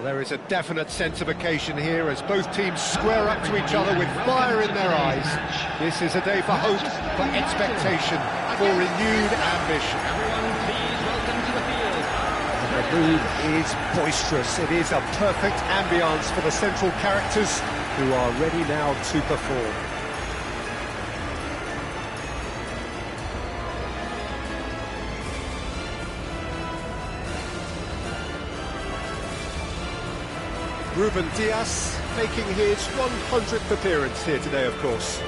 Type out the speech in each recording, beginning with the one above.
There is a definite sense of occasion here as both teams square up to each other with fire in their eyes. This is a day for hope, for expectation, for renewed ambition. Everyone, please welcome to the field. The mood is boisterous. It is a perfect ambience for the central characters who are ready now to perform. Ruben Dias making his 100th appearance here today, of course.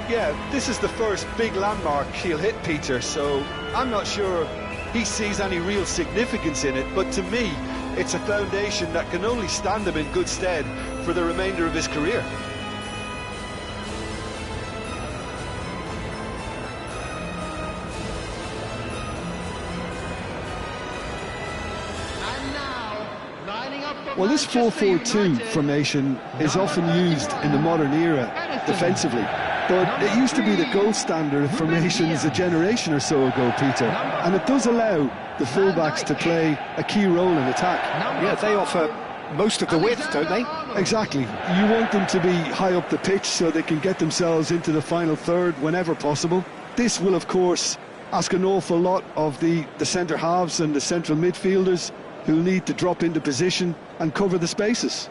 Yeah, this is the first big landmark he'll hit, Peter, so I'm not sure he sees any real significance in it, but to me, it's a foundation that can only stand him in good stead for the remainder of his career. Well, this 4-4-2 formation is often used in the modern era defensively, but it used to be the gold standard of formations a generation or so ago, Peter, and it does allow the fullbacks to play a key role in attack. Yeah, they offer most of the width, don't they? Exactly. You want them to be high up the pitch so they can get themselves into the final third whenever possible. This will, of course, ask an awful lot of the centre halves and the central midfielders, who'll need to drop into position and cover the spaces.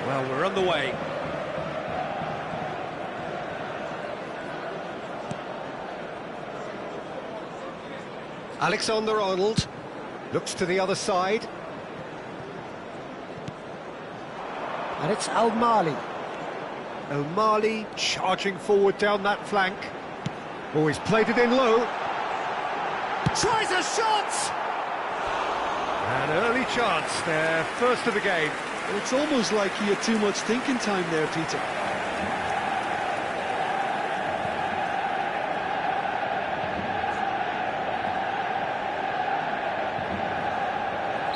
Well, we're on the way. Alexander-Arnold looks to the other side. And it's Al-Mali. Al-Mali charging forward down that flank. Oh, he's played it in low. Tries a shot! An early chance, their first of the game. It's almost like he had too much thinking time there, Peter.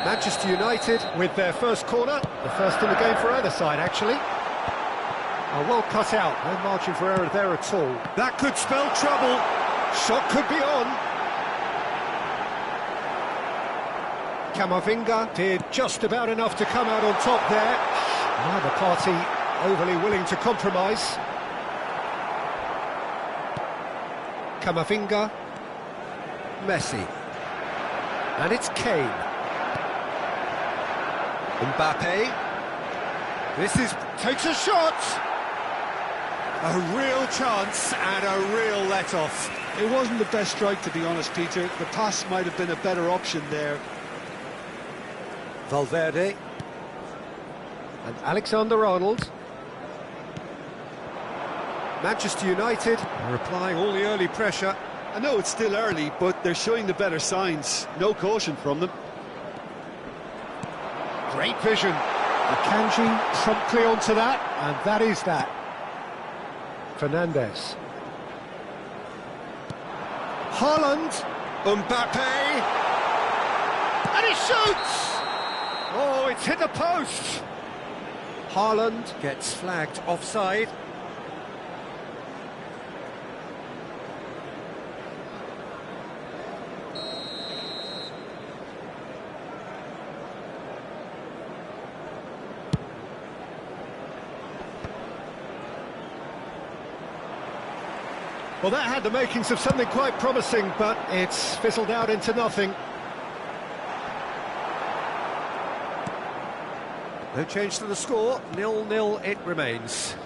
Manchester United with their first corner, the first in the game for either side, actually. Oh, well cut out, no margin for error there at all. That could spell trouble. Shot could be on. Camavinga did just about enough to come out on top there. Neither party overly willing to compromise. Camavinga. Messi. And it's Kane. Mbappe. Takes a shot. A real chance and a real let-off. It wasn't the best strike, to be honest, Peter. The pass might have been a better option there. Valverde. And Alexander-Arnold. Manchester United are applying all the early pressure. I know it's still early, but they're showing the better signs. No caution from them. Great vision. Akanji promptly onto that, and that is that. Fernandes. Haaland. Mbappe. And he shoots! Oh, it's hit the post. Haaland gets flagged offside. Well, that had the makings of something quite promising, but it's fizzled out into nothing. No change to the score, 0-0 it remains.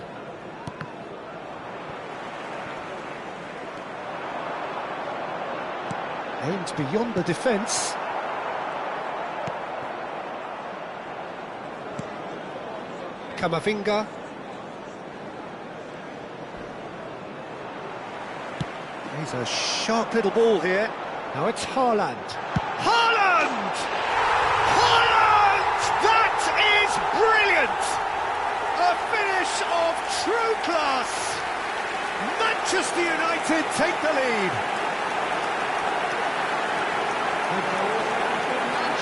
Aimed beyond the defence. Camavinga. He's a sharp little ball here. Now it's Haaland. Haaland! Haaland! That is brilliant! A finish of true class! Manchester United take the lead.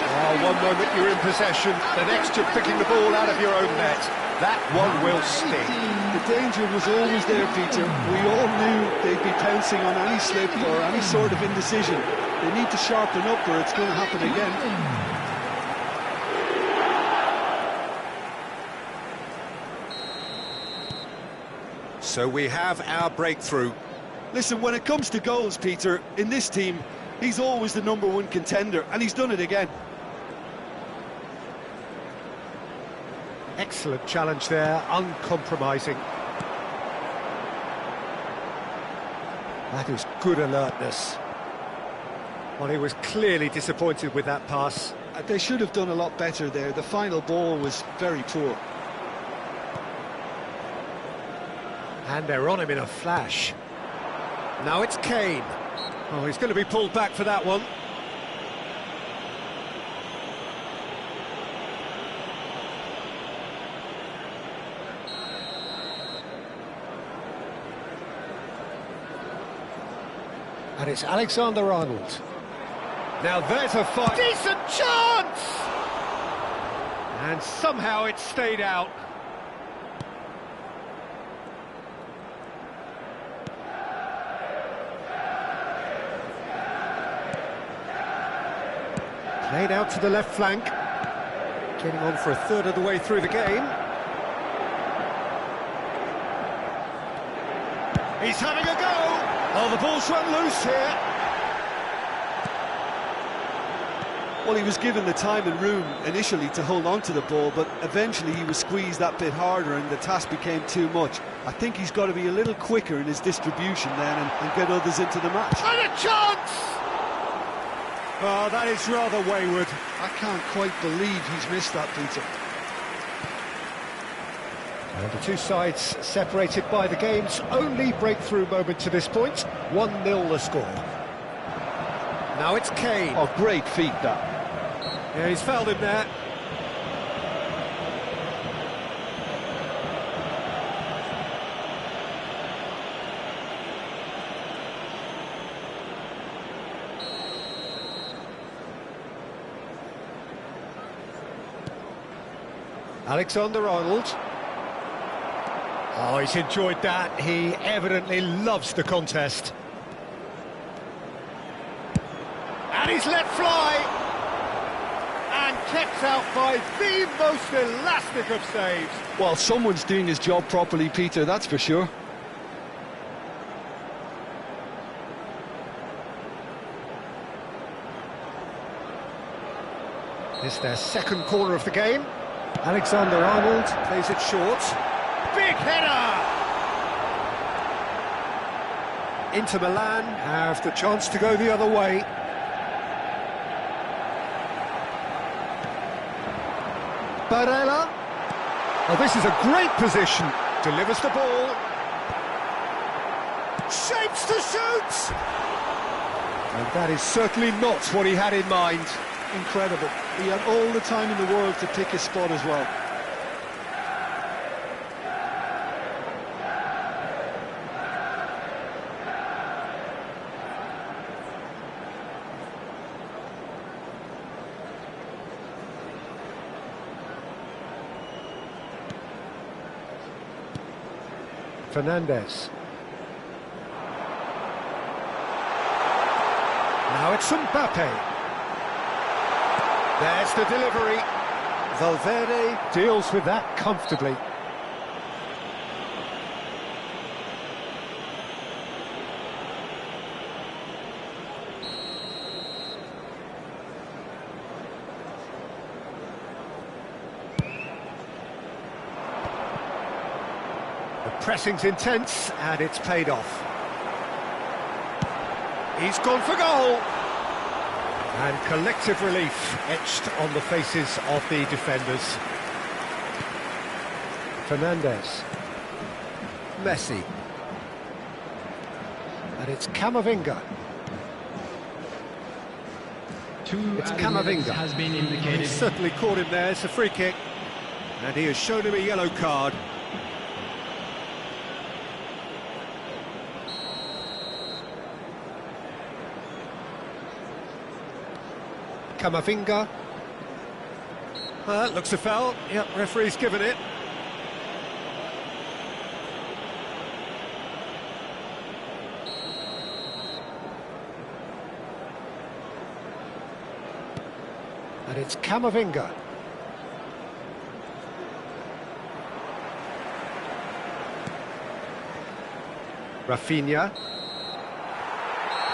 Oh, one moment you're in possession, the next you're picking the ball out of your own net. That one will sting. The danger was always there, Peter. We all knew they'd be pouncing on any slip or any sort of indecision. They need to sharpen up or it's going to happen again. So we have our breakthrough. Listen, when it comes to goals, Peter, in this team, he's always the #1 contender, and he's done it again. Excellent challenge there, uncompromising. That is good alertness. Well, he was clearly disappointed with that pass. They should have done a lot better there. The final ball was very poor. And they're on him in a flash. Now it's Kane. Oh, he's going to be pulled back for that one. And it's Alexander-Arnold. Now there's a fight. Decent chance! And somehow it stayed out. Played out to the left flank. Getting on for a third of the way through the game. He's having a go! Oh, the ball's run loose here. Well, he was given the time and room initially to hold on to the ball, but eventually he was squeezed that bit harder and the task became too much. I think he's got to be a little quicker in his distribution then and get others into the match. And a chance! Oh, that is rather wayward. I can't quite believe he's missed that, Peter. And the two sides separated by the game's only breakthrough moment to this point. 1-0 the score. Now it's Kane. Oh, great feat, that. Yeah, he's fouled him there. Alexander-Arnold. Oh, he's enjoyed that. He evidently loves the contest. And he's let fly. And kept out by the most elastic of saves. Well, someone's doing his job properly, Peter, that's for sure. This is their second corner of the game. Alexander-Arnold plays it short. Big header! Inter Milan have the chance to go the other way. Barella. Oh, this is a great position. Delivers the ball. Shapes to shoot! And that is certainly not what he had in mind. Incredible. He had all the time in the world to pick his spot as well. Fernandez. Now it's Mbappe. There's the delivery. Valverde deals with that comfortably. The pressing's intense and it's paid off. He's gone for goal. And collective relief etched on the faces of the defenders. Fernandez. Messi. And it's Camavinga. It's Camavinga. Has been indicated. He's certainly caught him there. It's a free kick. And he has shown him a yellow card. Camavinga. Looks a foul. Yep, referee's given it. And it's Camavinga. Rafinha.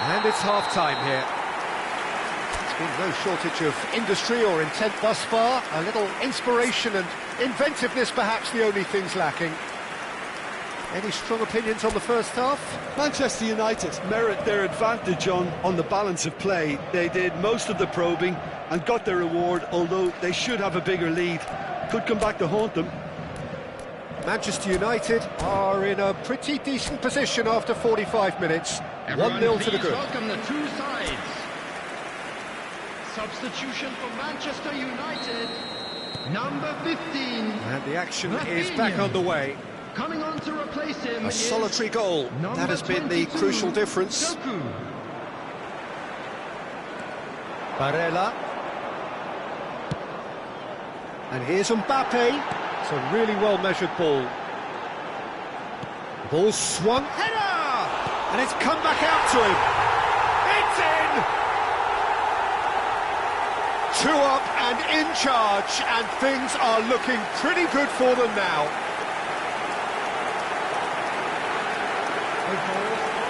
And it's half-time here. There's been no shortage of industry or intent thus far. A little inspiration and inventiveness, perhaps the only things lacking. Any strong opinions on the first half? Manchester United merit their advantage on the balance of play. They did most of the probing and got their reward, although they should have a bigger lead. Could come back to haunt them. Manchester United are in a pretty decent position after 45 minutes. 1-0 to the good. Welcome the two sides. Substitution for Manchester United, number 15. And the action is back underway. Coming on to replace him. A solitary goal. That has been the crucial difference. Barella. And here's Mbappe. It's a really well-measured ball. Ball swung. Header! And it's come back out to him. It's in! 2 up and in charge, and things are looking pretty good for them now.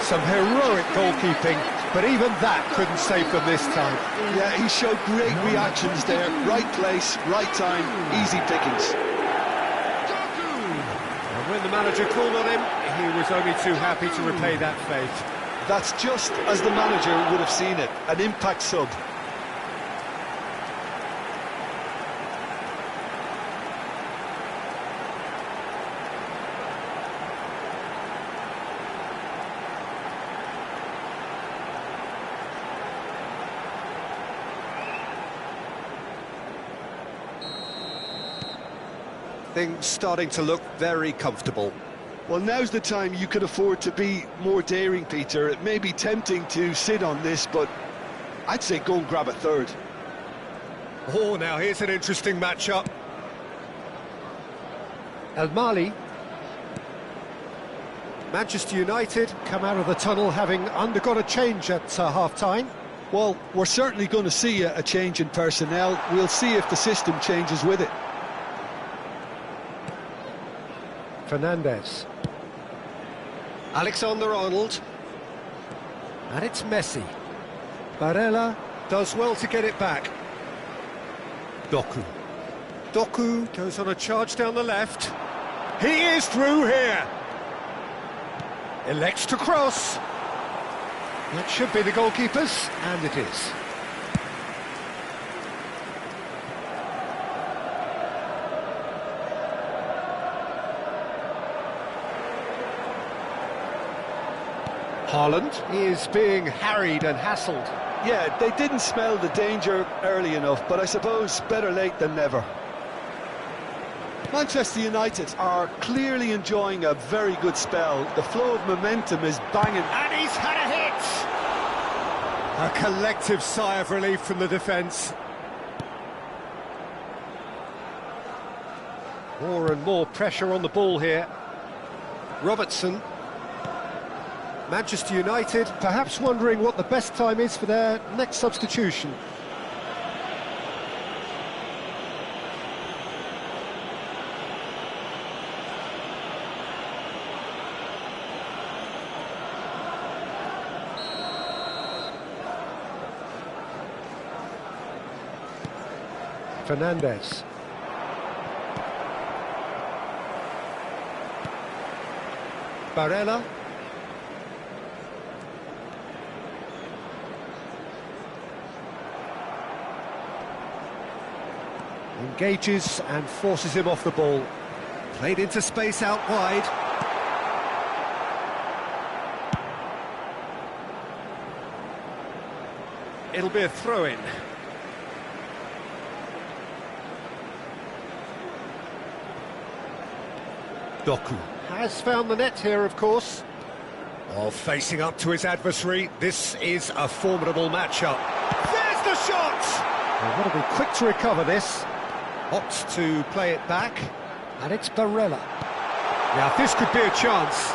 Some heroic goalkeeping, but even that couldn't save them this time. Yeah, he showed great reactions there. Right place, right time, easy pickings. And when the manager called on him, he was only too happy to repay that faith. That's just as the manager would have seen it, an impact sub. Things starting to look very comfortable. Well, now's the time you could afford to be more daring, Peter. It may be tempting to sit on this, but I'd say go and grab a third. Oh, now here's an interesting matchup. El Mali. Manchester United come out of the tunnel having undergone a change at half-time. Well, we're certainly going to see a change in personnel. We'll see if the system changes with it. Fernandes. Alexander-Arnold. And it's Messi. Barella does well to get it back. Doku. Doku goes on a charge down the left. He is through here. Elects to cross. That should be the goalkeeper's, and it is. Haaland is being harried and hassled. Yeah, they didn't smell the danger early enough, but I suppose better late than never. Manchester United are clearly enjoying a very good spell. The flow of momentum is banging. And he's had a hit! A collective sigh of relief from the defence. More and more pressure on the ball here. Robertson. Manchester United perhaps wondering what the best time is for their next substitution. Fernandes. Barella. Engages and forces him off the ball. Played into space out wide. It'll be a throw-in. Doku has found the net here, of course. Oh, facing up to his adversary. This is a formidable matchup. There's the shot! They've got to be quick to recover this. Opts to play it back, and it's Barella. Now this could be a chance.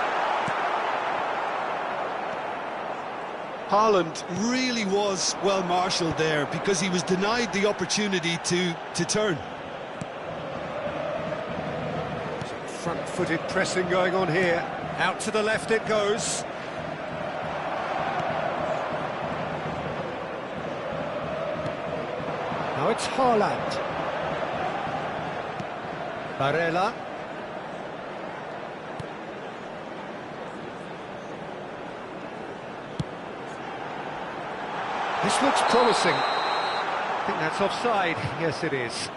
Haaland really was well marshalled there because he was denied the opportunity to turn. Some front-footed pressing going on here. Out to the left it goes. Now it's Haaland. Barella. This looks promising. I think that's offside. Yes, it is.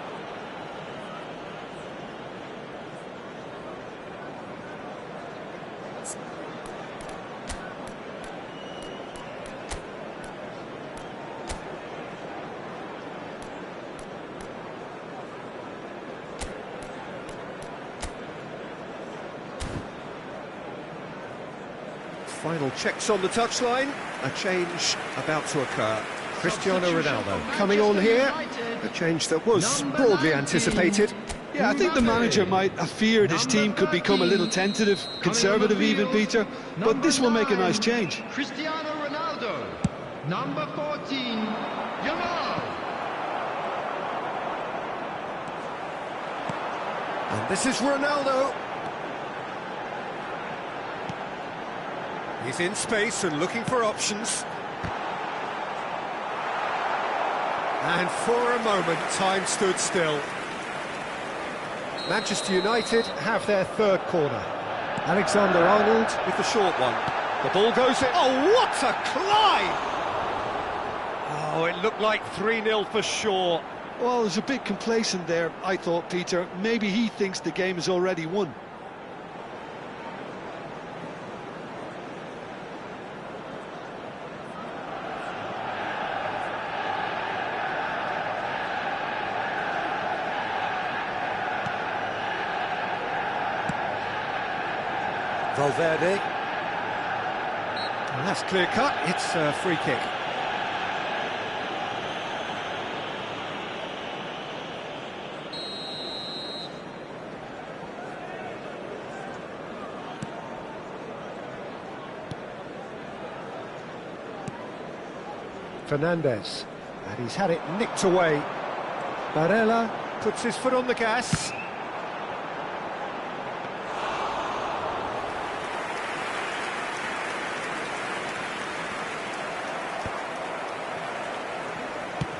Final checks on the touchline. A change about to occur. Cristiano Ronaldo coming on here. A change that was broadly anticipated. Yeah, I think the manager might have feared his team could become a little tentative, conservative even, Peter, but this will make a nice change. Cristiano Ronaldo, number 14, Yamal. And this is Ronaldo. He's in space and looking for options. And for a moment, time stood still. Manchester United have their third corner. Alexander-Arnold with the short one. The ball goes in. Oh, what a climb! Oh, it looked like 3-0 for sure. Well, there's a bit complacent there, I thought, Peter. Maybe he thinks the game is already won. Valverde. And that's clear cut, it's a free kick. Fernandez, and he's had it nicked away. Barella puts his foot on the gas.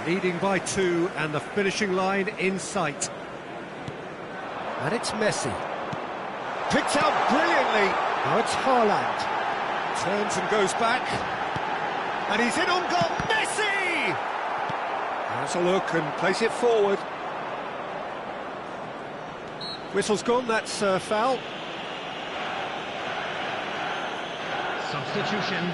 Leading by 2 and the finishing line in sight. And it's Messi. Picked out brilliantly. Now it's Haaland. Turns and goes back. And he's in on goal. Messi! Has a look and plays it forward. Whistle's gone, that's a foul. Substitution.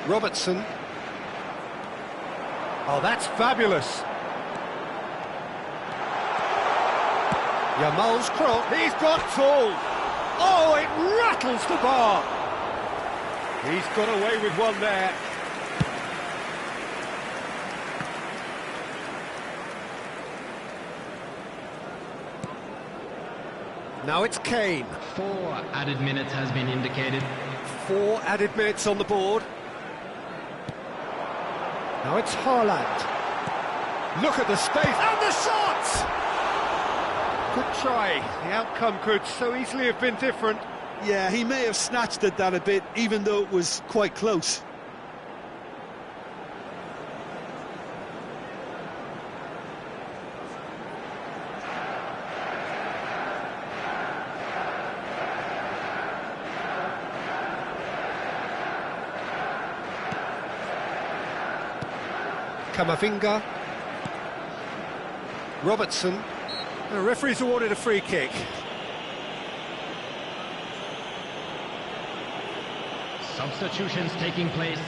Robertson. Oh, that's fabulous. Yamal's cross. He's got tall. Oh, it rattles the bar. He's got away with one there. Now it's Kane. 4 added minutes has been indicated. 4 added minutes on the board. Now it's Haaland. Look at the space, and the shot! Good try. The outcome could so easily have been different. Yeah, he may have snatched at that a bit, even though it was quite close. Camavinga. Robertson. The referee's awarded a free kick. Substitutions taking place.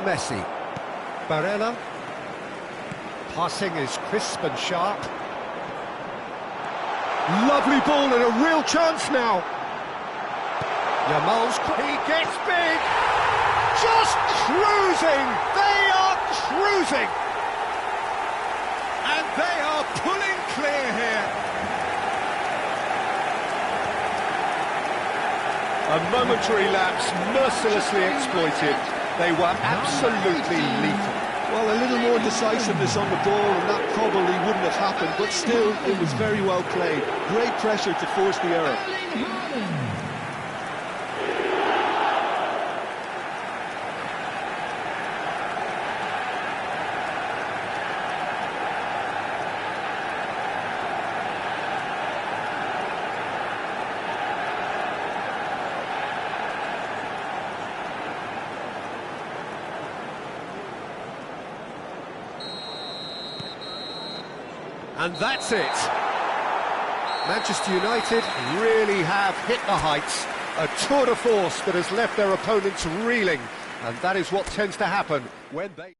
Messi. Barella. Passing is crisp and sharp. Lovely ball and a real chance now. Yamal's, he gets big. Just cruising. They are cruising. And they are pulling clear here. A momentary lapse, mercilessly exploited. They were absolutely lethal. Well, a little more decisiveness on the ball and that probably wouldn't have happened, but still, it was very well played. Great pressure to force the error. And that's it. Manchester United really have hit the heights. A tour de force that has left their opponents reeling. And that is what tends to happen when they...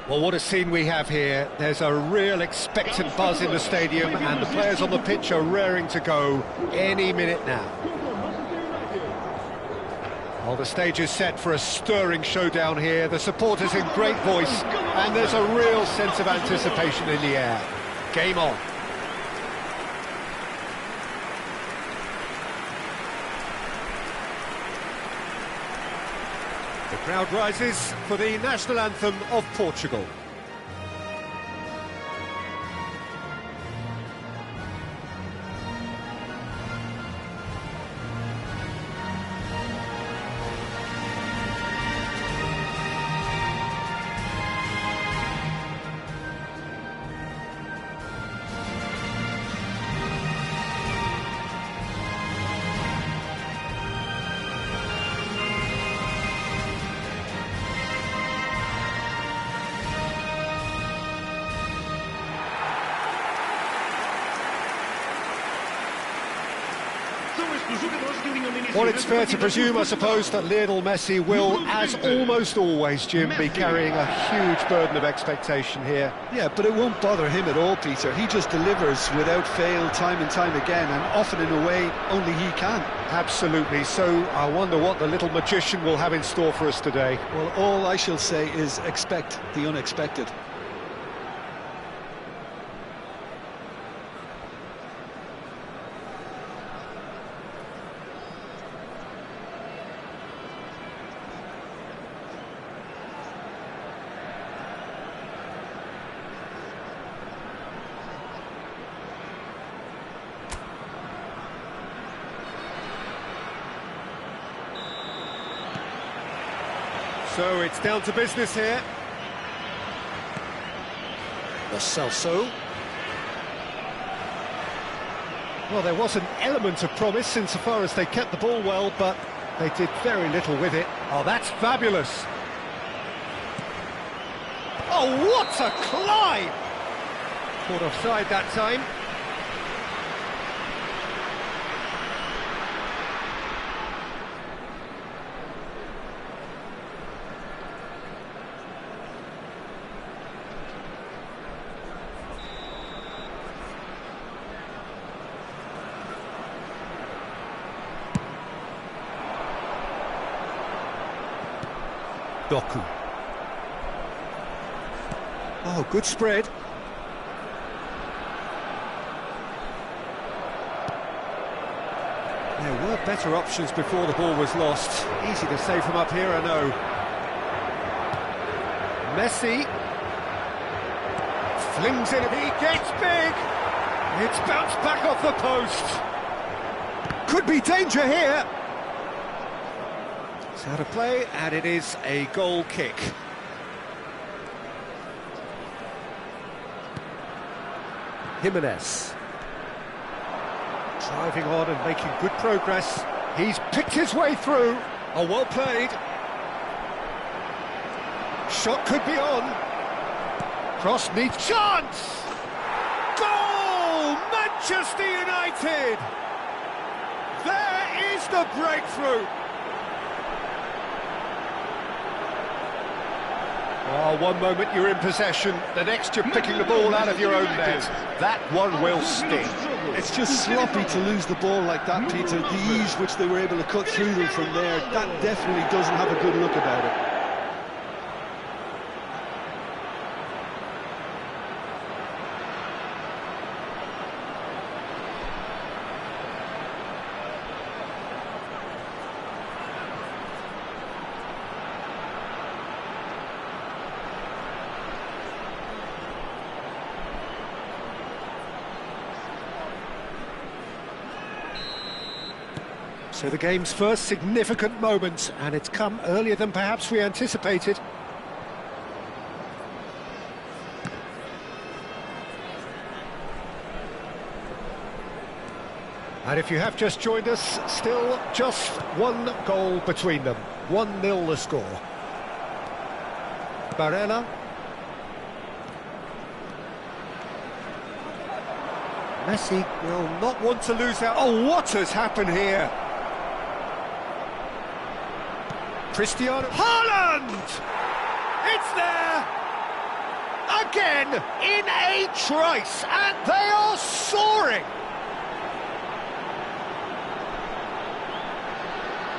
Well, what a scene we have here. There's a real expectant buzz in the stadium and the players on the pitch are raring to go any minute now. Well, the stage is set for a stirring showdown here. The supporters in great voice and there's a real sense of anticipation in the air. Game on. The crowd rises for the national anthem of Portugal. Well, it's fair to presume, I suppose, that Lionel Messi will, as almost always, Jim, be carrying a huge burden of expectation here. Yeah, but it won't bother him at all, Peter. He just delivers without fail time and time again, and often in a way only he can. Absolutely. So I wonder what the little magician will have in store for us today. Well, all I shall say is expect the unexpected. So it's down to business here. The Celso. Well, there was an element of promise insofar as they kept the ball well, but they did very little with it. Oh, that's fabulous. Oh, what a climb! Caught offside that time. Doku. Oh, good spread. There were better options before the ball was lost. Easy to save from up here, I know. Messi. Flings in, he gets big! It's bounced back off the post. Could be danger here. It's out of play, and it is a goal kick. Jimenez. Driving on and making good progress. He's picked his way through. Oh, well played. Shot could be on. Cross needs chance! Goal! Manchester United! There is the breakthrough! Oh, one moment you're in possession, the next you're picking the ball out of your own net. That one will sting. It's just sloppy to lose the ball like that, Peter. The ease which they were able to cut through them from there, that definitely doesn't have a good look about it. So the game's first significant moment, and it's come earlier than perhaps we anticipated. And if you have just joined us, still just one goal between them. 1-0 the score. Barella. Messi will not want to lose out. Oh, what has happened here? Cristiano Haaland! It's there! Again, in a trice, and they are soaring!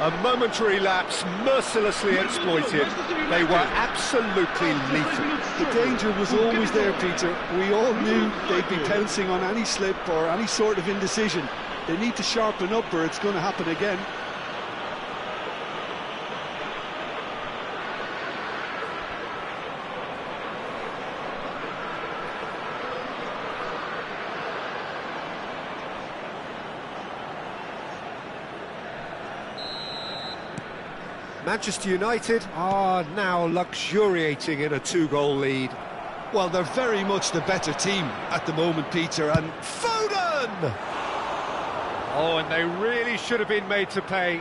A momentary lapse, mercilessly exploited. They were absolutely lethal. The danger was always there, Peter. We all knew they'd be pouncing on any slip or any sort of indecision. They need to sharpen up or it's going to happen again. Manchester United are now luxuriating in a two-goal lead. Well, they're very much the better team at the moment, Peter, and Foden! Oh, and they really should have been made to pay.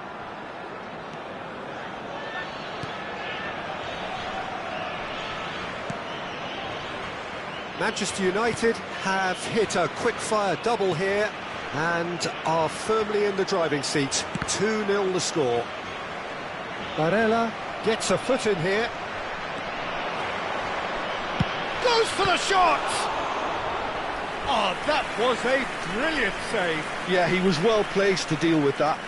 Manchester United have hit a quick-fire double here and are firmly in the driving seat. 2-0 the score. Barella gets a foot in here. Goes for the shot! Oh, that was a brilliant save. yeah, he was well placed to deal with that.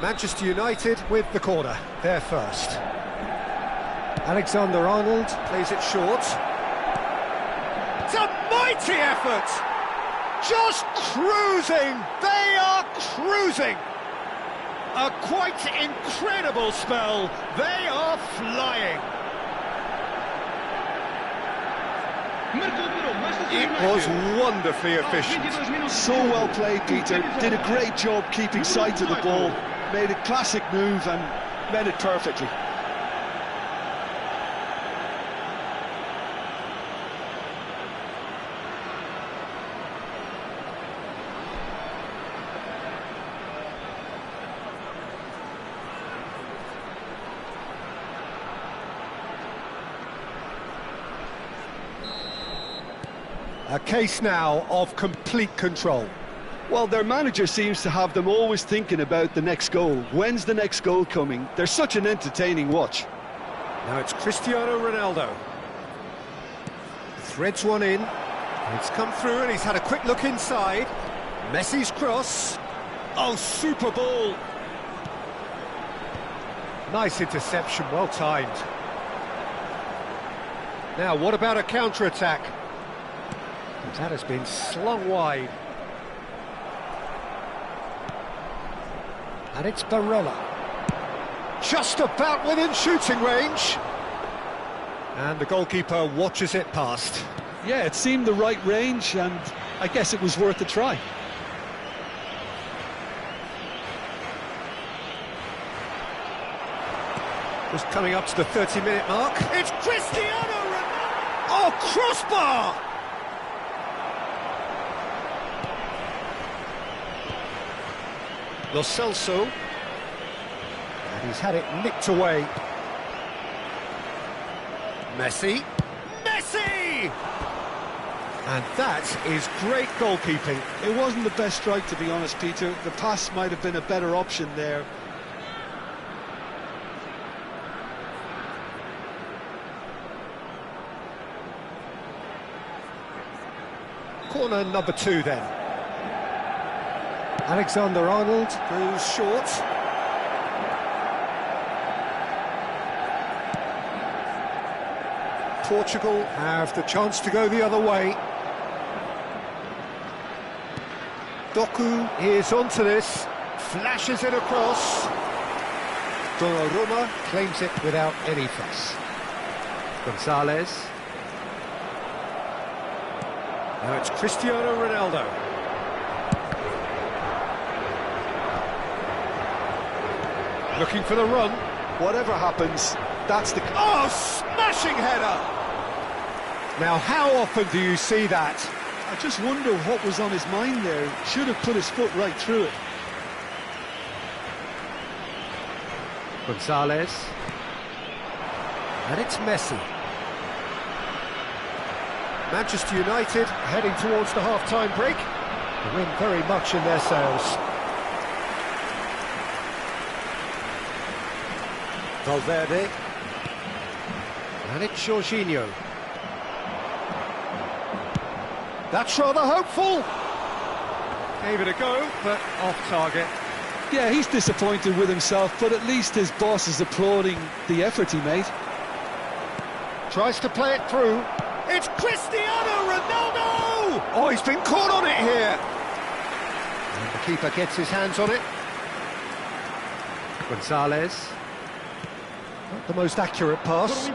Manchester United with the corner, they're first. Alexander-Arnold plays it short. It's a mighty effort! Just cruising! They are cruising! A quite incredible spell. They are flying. It was wonderfully efficient. So well played, Peter. Did a great job keeping sight of the ball. Made a classic move and read it perfectly. A case now of complete control. Well, their manager seems to have them always thinking about the next goal. When's the next goal coming? They're such an entertaining watch. Now it's Cristiano Ronaldo. Threads one in. It's come through and he's had a quick look inside. Messi's cross. Oh, super ball. Nice interception, well timed. Now, what about a counter-attack? That has been slung wide. And it's Barella. Just about within shooting range. And the goalkeeper watches it past. Yeah, it seemed the right range, and I guess it was worth a try. Just coming up to the 30-minute mark. It's Cristiano Ronaldo! Oh, crossbar! Lo Celso. And he's had it nicked away. Messi. Messi! And that is great goalkeeping. It wasn't the best strike, to be honest, Peter. The pass might have been a better option there. Corner number 2 then. Alexander-Arnold goes short. Portugal have the chance to go the other way. Doku is onto this, flashes it across. Donnarumma claims it without any fuss. Gonzalez. Now it's Cristiano Ronaldo. Looking for the run. Whatever happens, that's the... Oh, smashing header! Now, how often do you see that? I just wonder what was on his mind there. Should have put his foot right through it. Gonzalez. And it's Messi. Manchester United heading towards the half-time break. The wind very much in their sails. Valverde. And it's Jorginho. That's rather hopeful. Gave it a go, but off target. Yeah, he's disappointed with himself, but at least his boss is applauding the effort he made. Tries to play it through. It's Cristiano Ronaldo! Oh, he's been caught on it here. And the keeper gets his hands on it. Gonzalez. Not the most accurate pass.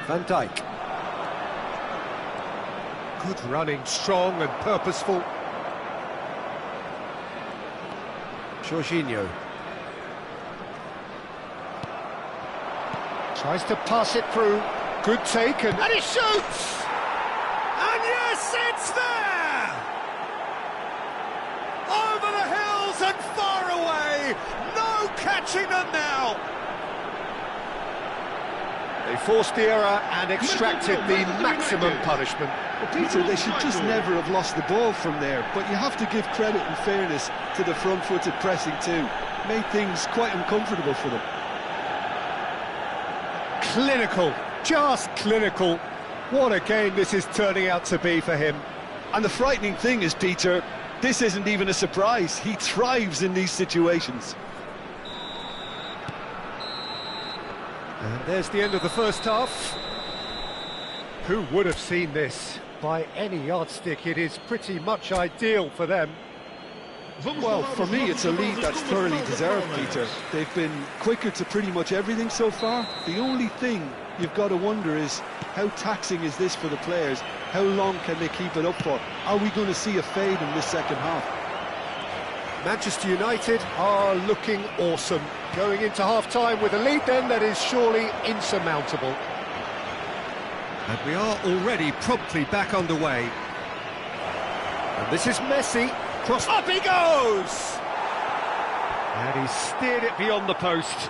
Van Dijk. Good running, strong and purposeful. Jorginho. Tries to pass it through. Good take, and he shoots! And yes, it's there! Over the hills and far away! No catching them now! They forced the error and extracted the maximum punishment. Well, Peter, they should just never have lost the ball from there, but you have to give credit and fairness to the front-footed pressing too. Made things quite uncomfortable for them. Clinical, just clinical. What a game this is turning out to be for him. And the frightening thing is, Peter, this isn't even a surprise. He thrives in these situations. And there's the end of the first half. Who would have seen this? By any yardstick, it is pretty much ideal for them. Well, for me, it's a lead that's thoroughly deserved, Peter. They've been quicker to pretty much everything so far. The only thing you've got to wonder is, how taxing is this for the players? How long can they keep it up for? Are we going to see a fade in this second half? Manchester United are looking awesome. Going into half-time with a lead then that is surely insurmountable. And we are already promptly back underway. And this is Messi. Cross, up he goes! And he steered it beyond the post.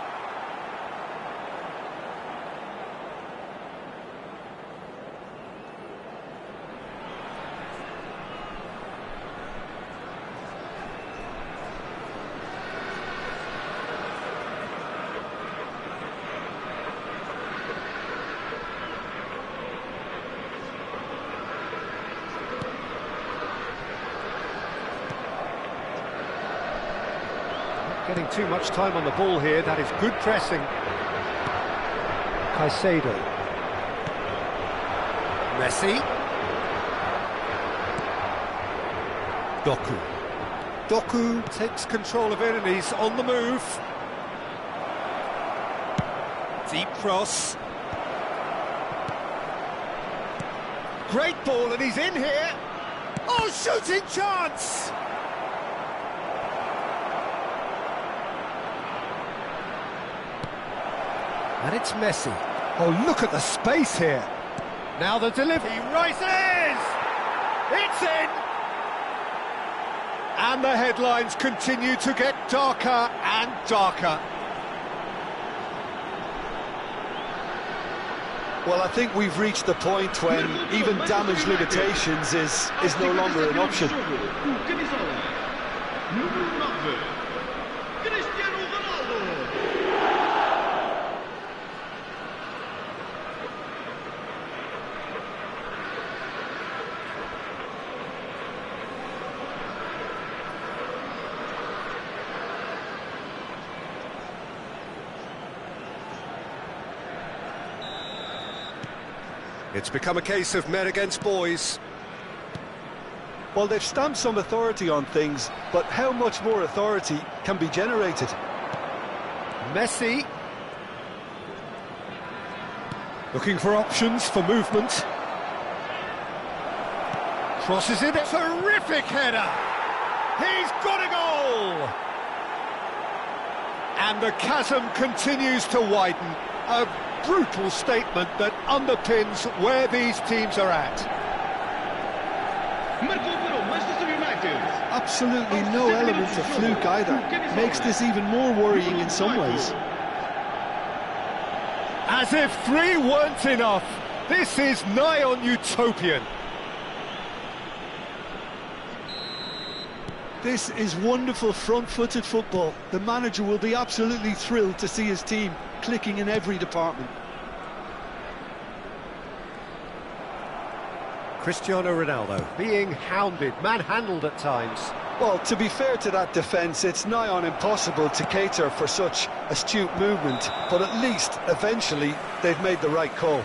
Getting too much time on the ball here. That is good pressing. Caicedo. Messi. Doku. Doku takes control of it and he's on the move. Deep cross. Great ball and he's in here. Oh, shooting chance! And it's Messi. Oh, look at the space here. Now the delivery rises! It's in! And the headlines continue to get darker and darker. Well, I think we've reached the point when even damage limitations is no longer an option. It's become a case of men against boys. Well, they've stamped some authority on things, but how much more authority can be generated? Messi. Looking for options for movement. Crosses it. Terrific header. He's got a goal. And the chasm continues to widen. A brutal statement that underpins where these teams are at. Absolutely no element of fluke either. Makes this even more worrying in some ways. As if 3 weren't enough, this is nigh on utopian. This is wonderful front-footed football. The manager will be absolutely thrilled to see his team clicking in every department. Cristiano Ronaldo being hounded, manhandled at times. Well, to be fair to that defence, it's nigh on impossible to cater for such astute movement, but at least, eventually, they've made the right call.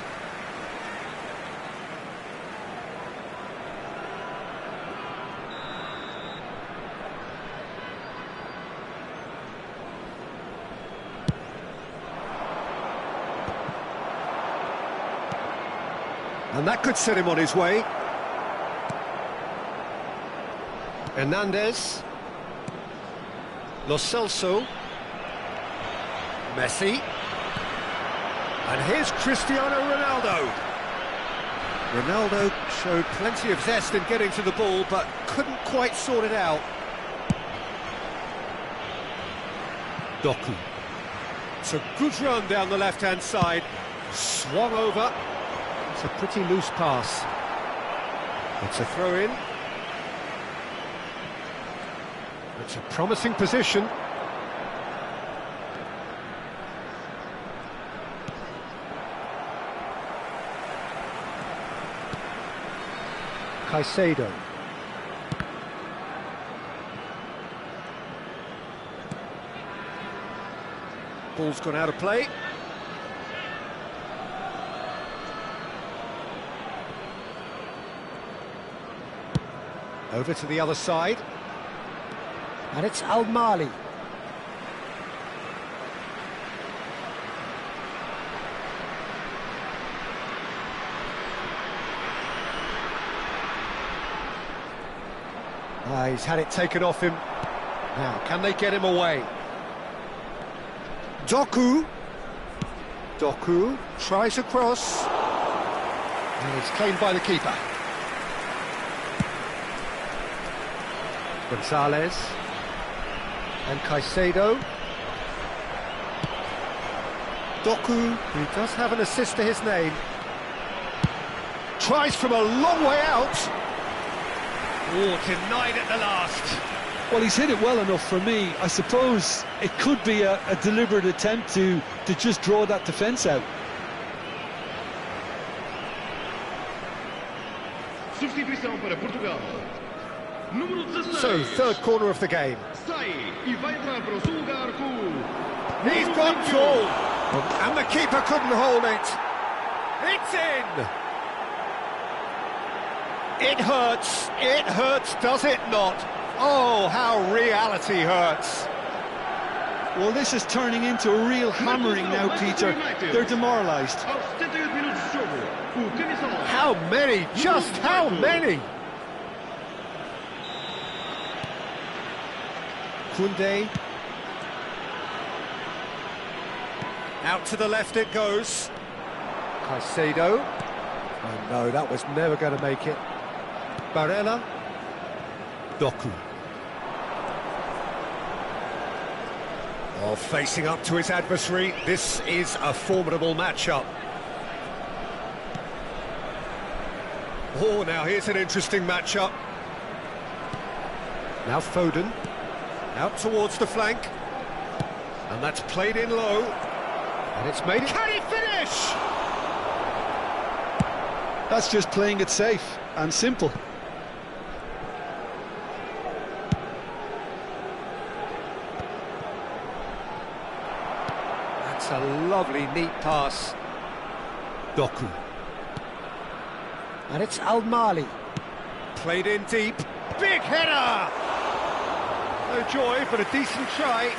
And that could set him on his way. Hernandez. Lo Celso. Messi. And here's Cristiano Ronaldo. Ronaldo showed plenty of zest in getting to the ball, but couldn't quite sort it out. Doku. It's a good run down the left-hand side. Swung over. It's a pretty loose pass. It's a throw-in. It's a promising position. Caicedo. Ball's gone out of play. Over to the other side. And it's Al-Mali. He's had it taken off him. Now, can they get him away? Doku. Doku tries a cross. And it's claimed by the keeper. Gonzalez. And Caicedo. Doku, who does have an assist to his name. Tries from a long way out. Oh, denied at the last. Well, he's hit it well enough for me. I suppose it could be a deliberate attempt to just draw that defence out. Substituição para Portugal. So, third corner of the game. He's got two, and the keeper couldn't hold it. It's in. It hurts, does it not? Oh, how reality hurts. Well, this is turning into a real hammering now, Peter. They're demoralised. How many? Just how many? Koundé. Out to the left it goes. Caicedo. Oh no, that was never going to make it. Barella. Doku. Oh, facing up to his adversary, this is a formidable matchup. Oh, now here's an interesting matchup. Now Foden. Out towards the flank. And that's played in low. And it's made it. Can he finish? That's just playing it safe and simple. That's a lovely, neat pass. Doku. And it's Al-Mali. Played in deep. Big header! No joy, but a decent try.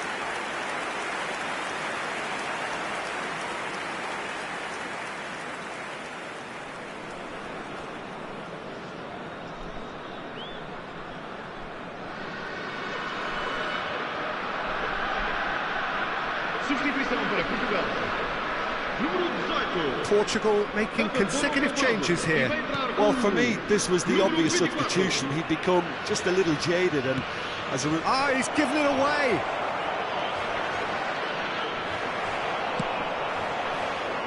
Portugal making consecutive changes here. Well, for me, this was the obvious substitution. He'd become just a little jaded, and as a he's given it away.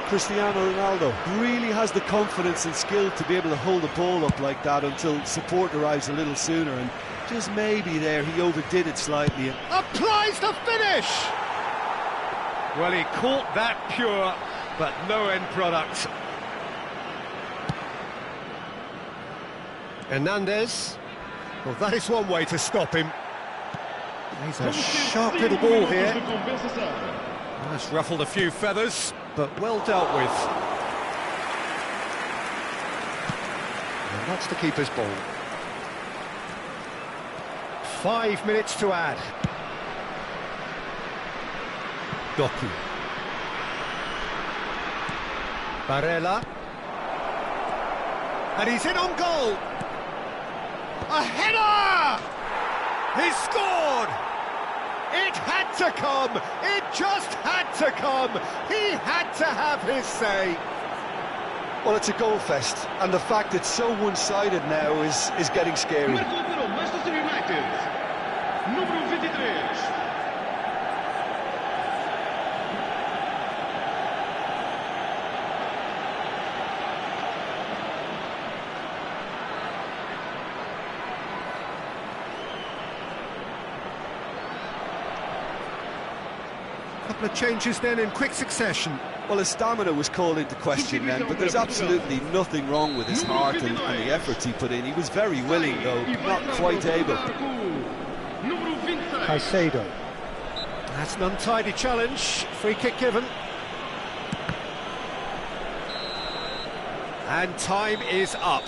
Cristiano Ronaldo really has the confidence and skill to be able to hold the ball up like that until support arrives a little sooner, and just maybe there he overdid it slightly. Applies the finish! Well, he caught that pure, but no end product. Hernandez. Well, that is one way to stop him. He's a sharp little ball here. That's ruffled a few feathers, but well dealt with. And that's the keeper's ball. 5 minutes to add. Doku. Barella. And he's in on goal. A header! He scored! It had to come! It just had to come! He had to have his say! Well, it's a goal fest, and the fact it's so one-sided now is getting scary. Manchester United, número 23. Couple of changes then in quick succession. Well, his stamina was called into question then, but there's absolutely nothing wrong with his heart and the efforts he put in. He was very willing, though not quite able. Caicedo. That's an untidy challenge. Free kick given. And time is up.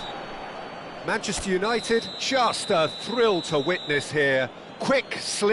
Manchester United, just a thrill to witness here. Quick, slick.